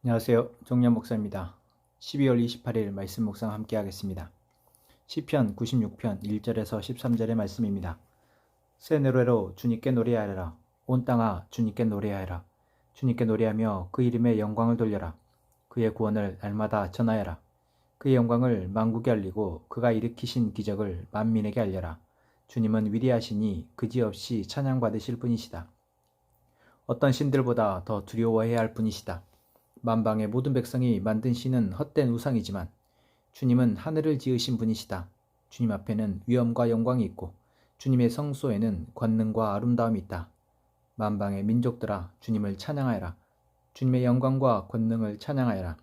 안녕하세요. 정년 목사입니다. 12월 28일 말씀 묵상 함께 하겠습니다. 시편 96편 1절에서 13절의 말씀입니다. 새 노래로 주님께 노래하여라. 온 땅아 주님께 노래하여라. 주님께 노래하며 그 이름의 영광을 돌려라. 그의 구원을 날마다 전하여라. 그의 영광을 만국에 알리고 그가 일으키신 기적을 만민에게 알려라. 주님은 위대하시니 그지없이 찬양받으실 분이시다. 어떤 신들보다 더 두려워해야 할 분이시다. 만방의 모든 백성이 만든 신은 헛된 우상이지만 주님은 하늘을 지으신 분이시다. 주님 앞에는 위엄과 영광이 있고 주님의 성소에는 권능과 아름다움이 있다. 만방의 민족들아 주님을 찬양하여라. 주님의 영광과 권능을 찬양하여라.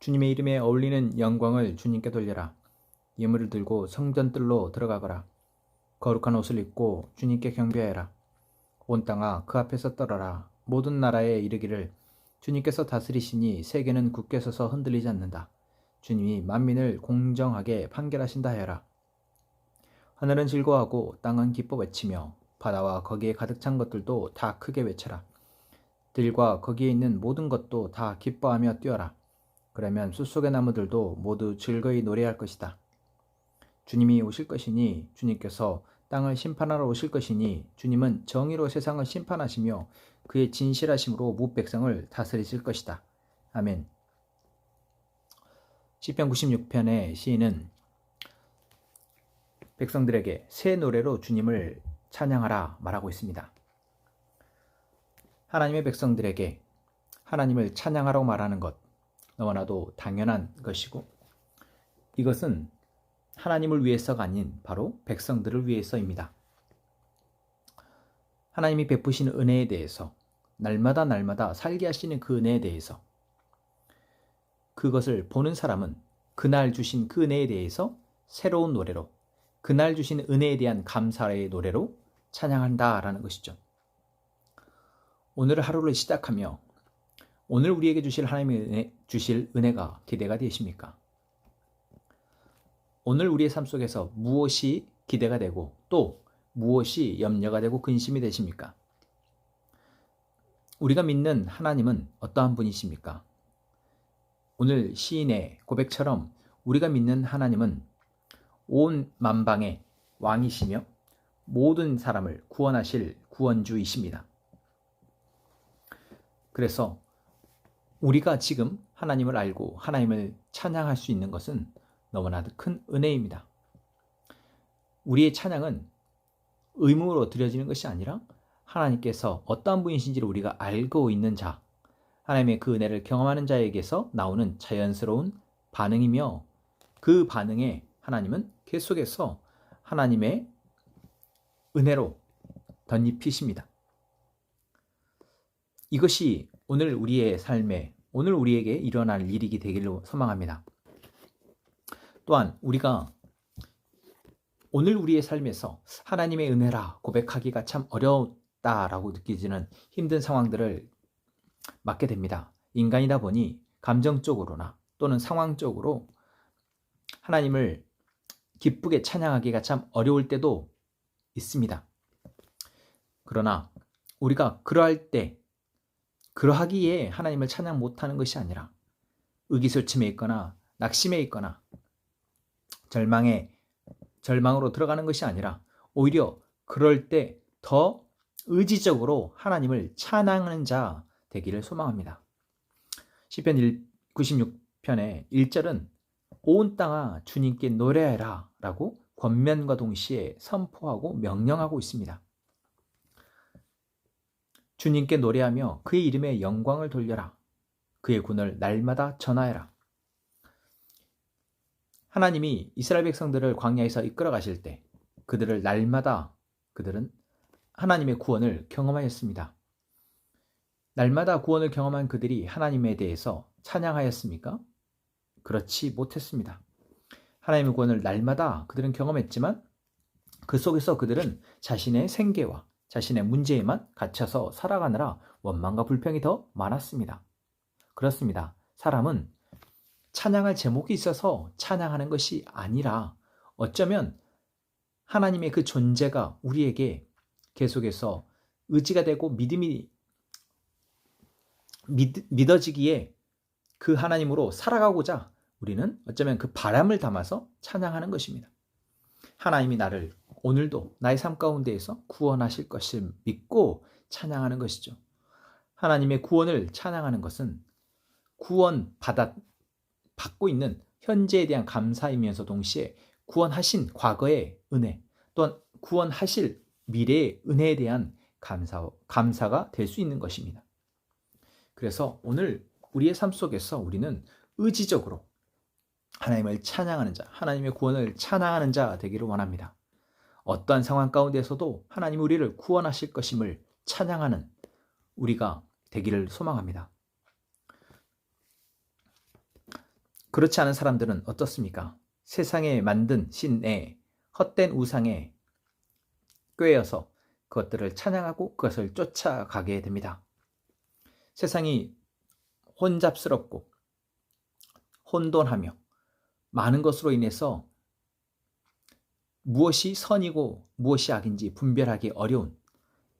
주님의 이름에 어울리는 영광을 주님께 돌려라. 예물을 들고 성전뜰로 들어가거라. 거룩한 옷을 입고 주님께 경배하여라. 온 땅아 그 앞에서 떨어라. 모든 나라에 이르기를 주님께서 다스리시니 세계는 굳게 서서 흔들리지 않는다. 주님이 만민을 공정하게 판결하신다 하여라. 하늘은 즐거워하고 땅은 기뻐 외치며 바다와 거기에 가득 찬 것들도 다 크게 외쳐라. 들과 거기에 있는 모든 것도 다 기뻐하며 뛰어라. 그러면 숲속의 나무들도 모두 즐거이 노래할 것이다. 주님이 오실 것이니 주님께서 땅을 심판하러 오실 것이니 주님은 정의로 세상을 심판하시며 그의 진실하심으로 무 백성을 다스리실 것이다. 아멘. 시편 96편의 시인은 백성들에게 새 노래로 주님을 찬양하라 말하고 있습니다. 하나님의 백성들에게 하나님을 찬양하라고 말하는 것 너무나도 당연한 것이고 이것은 하나님을 위해서가 아닌 바로 백성들을 위해서입니다. 하나님이 베푸시는 은혜에 대해서 날마다 살게 하시는 그 은혜에 대해서 그것을 보는 사람은 그날 주신 그 은혜에 대해서 새로운 노래로 그날 주신 은혜에 대한 감사의 노래로 찬양한다라는 것이죠. 오늘 하루를 시작하며 오늘 우리에게 주실 하나님의 주실 은혜가 기대가 되십니까? 오늘 우리의 삶 속에서 무엇이 기대가 되고 또 무엇이 염려가 되고 근심이 되십니까? 우리가 믿는 하나님은 어떠한 분이십니까? 오늘 시인의 고백처럼 우리가 믿는 하나님은 온 만방의 왕이시며 모든 사람을 구원하실 구원주이십니다. 그래서 우리가 지금 하나님을 알고 하나님을 찬양할 수 있는 것은 너무나 큰 은혜입니다. 우리의 찬양은 의무로 드려지는 것이 아니라 하나님께서 어떠한 분이신지를 우리가 알고 있는 자, 하나님의 그 은혜를 경험하는 자에게서 나오는 자연스러운 반응이며 그 반응에 하나님은 계속해서 하나님의 은혜로 덧입히십니다. 이것이 오늘 우리의 삶에 오늘 우리에게 일어날 일이 되기를 소망합니다. 또한 우리가 오늘 우리의 삶에서 하나님의 은혜라 고백하기가 참 어렵다라고 느끼지는 힘든 상황들을 맞게 됩니다. 인간이다 보니 감정적으로나 또는 상황적으로 하나님을 기쁘게 찬양하기가 참 어려울 때도 있습니다. 그러나 우리가 그러할 때 그러하기에 하나님을 찬양 못하는 것이 아니라 의기소침해 있거나 낙심해 있거나 절망으로 들어가는 것이 아니라 오히려 그럴 때 더 의지적으로 하나님을 찬양하는 자 되기를 소망합니다. 시편 96편의 1절은 온 땅아 주님께 노래하라 라고 권면과 동시에 선포하고 명령하고 있습니다. 주님께 노래하며 그의 이름에 영광을 돌려라. 그의 군을 날마다 전하여라. 하나님이 이스라엘 백성들을 광야에서 이끌어 가실 때 그들은 하나님의 구원을 경험하였습니다. 날마다 구원을 경험한 그들이 하나님에 대해서 찬양하였습니까? 그렇지 못했습니다. 하나님의 구원을 날마다 그들은 경험했지만 그 속에서 그들은 자신의 생계와 자신의 문제에만 갇혀서 살아가느라 원망과 불평이 더 많았습니다. 그렇습니다. 사람은 찬양할 제목이 있어서 찬양하는 것이 아니라 어쩌면 하나님의 그 존재가 우리에게 계속해서 의지가 되고 믿음이 믿어지기에 그 하나님으로 살아가고자 우리는 어쩌면 그 바람을 담아서 찬양하는 것입니다. 하나님이 나를 오늘도 나의 삶 가운데에서 구원하실 것을 믿고 찬양하는 것이죠. 하나님의 구원을 찬양하는 것은 받고 있는 현재에 대한 감사이면서 동시에 구원하신 과거의 은혜, 또한 구원하실 미래의 은혜에 대한 감사가 될 수 있는 것입니다. 그래서 오늘 우리의 삶 속에서 우리는 의지적으로 하나님을 찬양하는 자, 하나님의 구원을 찬양하는 자 되기를 원합니다. 어떠한 상황 가운데서도 하나님 우리를 구원하실 것임을 찬양하는 우리가 되기를 소망합니다. 그렇지 않은 사람들은 어떻습니까? 세상에 만든 신의 헛된 우상에 꿰어서 그것들을 찬양하고 그것을 쫓아가게 됩니다. 세상이 혼잡스럽고 혼돈하며 많은 것으로 인해서 무엇이 선이고 무엇이 악인지 분별하기 어려운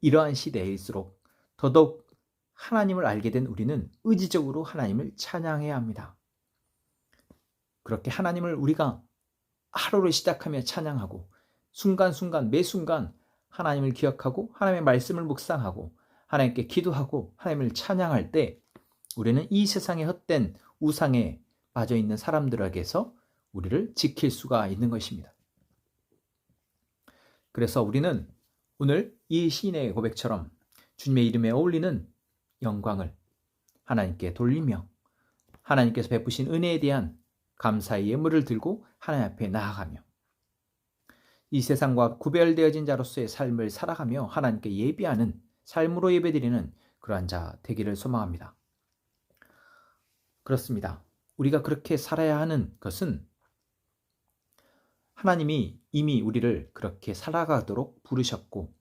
이러한 시대일수록 더더욱 하나님을 알게 된 우리는 의지적으로 하나님을 찬양해야 합니다. 그렇게 하나님을 우리가 하루를 시작하며 찬양하고 순간순간 매 순간 하나님을 기억하고 하나님의 말씀을 묵상하고 하나님께 기도하고 하나님을 찬양할 때 우리는 이 세상의 헛된 우상에 빠져있는 사람들에게서 우리를 지킬 수가 있는 것입니다. 그래서 우리는 오늘 이 시인의 고백처럼 주님의 이름에 어울리는 영광을 하나님께 돌리며 하나님께서 베푸신 은혜에 대한 감사의 예물을 들고 하나님 앞에 나아가며 이 세상과 구별되어진 자로서의 삶을 살아가며 하나님께 예배하는 삶으로 예배드리는 그러한 자 되기를 소망합니다. 그렇습니다. 우리가 그렇게 살아야 하는 것은 하나님이 이미 우리를 그렇게 살아가도록 부르셨고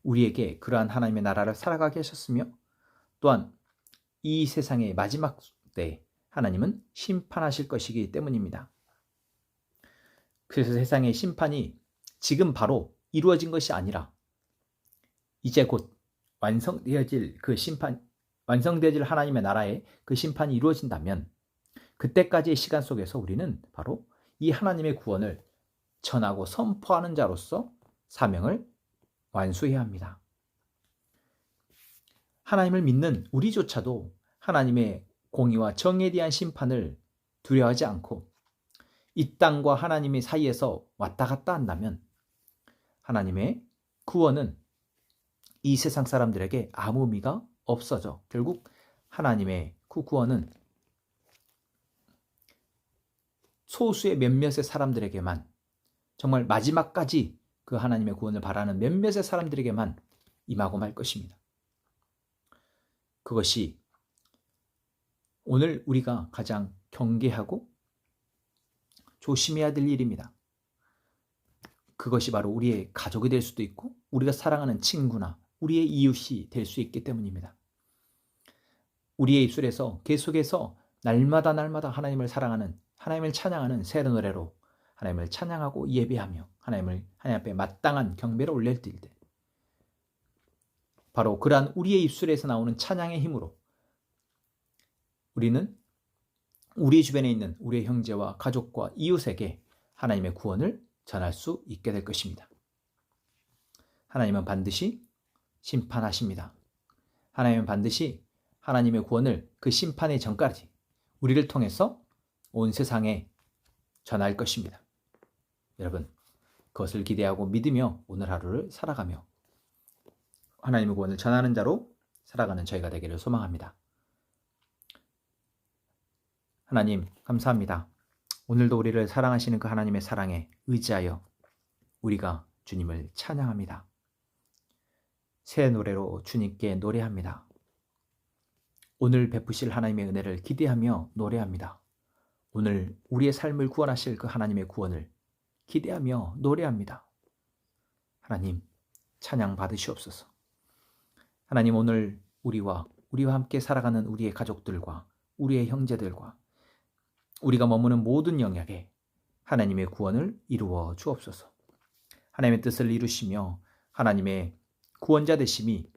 우리에게 그러한 하나님의 나라를 살아가게 하셨으며 또한 이 세상의 마지막 때에 하나님은 심판하실 것이기 때문입니다. 그래서 세상의 심판이 지금 바로 이루어진 것이 아니라 이제 곧 완성되어질 하나님의 나라의 그 심판이 이루어진다면 그때까지의 시간 속에서 우리는 바로 이 하나님의 구원을 전하고 선포하는 자로서 사명을 완수해야 합니다. 하나님을 믿는 우리조차도 하나님의 공의와 정의에 대한 심판을 두려워하지 않고 이 땅과 하나님의 사이에서 왔다 갔다 한다면 하나님의 구원은 이 세상 사람들에게 아무 의미가 없어져 결국 하나님의 그 구원은 소수의 몇몇의 사람들에게만 정말 마지막까지 그 하나님의 구원을 바라는 몇몇의 사람들에게만 임하고 말 것입니다. 그것이 오늘 우리가 가장 경계하고 조심해야 될 일입니다. 그것이 바로 우리의 가족이 될 수도 있고 우리가 사랑하는 친구나 우리의 이웃이 될 수 있기 때문입니다. 우리의 입술에서 계속해서 날마다 하나님을 사랑하는 하나님을 찬양하는 새 노래로 하나님을 찬양하고 예배하며 하나님 앞에 마땅한 경배를 올릴 때 바로 그러한 우리의 입술에서 나오는 찬양의 힘으로 우리는 우리 주변에 있는 우리의 형제와 가족과 이웃에게 하나님의 구원을 전할 수 있게 될 것입니다. 하나님은 반드시 심판하십니다. 하나님은 반드시 하나님의 구원을 그 심판의 전까지 우리를 통해서 온 세상에 전할 것입니다. 여러분, 그것을 기대하고 믿으며 오늘 하루를 살아가며 하나님의 구원을 전하는 자로 살아가는 저희가 되기를 소망합니다. 하나님, 감사합니다. 오늘도 우리를 사랑하시는 그 하나님의 사랑에 의지하여 우리가 주님을 찬양합니다. 새 노래로 주님께 노래합니다. 오늘 베푸실 하나님의 은혜를 기대하며 노래합니다. 오늘 우리의 삶을 구원하실 그 하나님의 구원을 기대하며 노래합니다. 하나님, 찬양 받으시옵소서. 하나님, 오늘 우리와 함께 살아가는 우리의 가족들과 우리의 형제들과 우리가 머무는 모든 영역에 하나님의 구원을 이루어 주옵소서. 하나님의 뜻을 이루시며 하나님의 구원자 되심이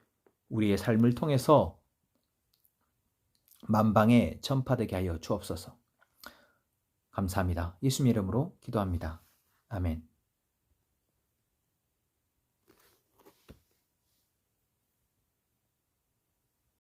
우리의 삶을 통해서 만방에 전파되게 하여 주옵소서. 감사합니다. 예수님 이름으로 기도합니다. 아멘.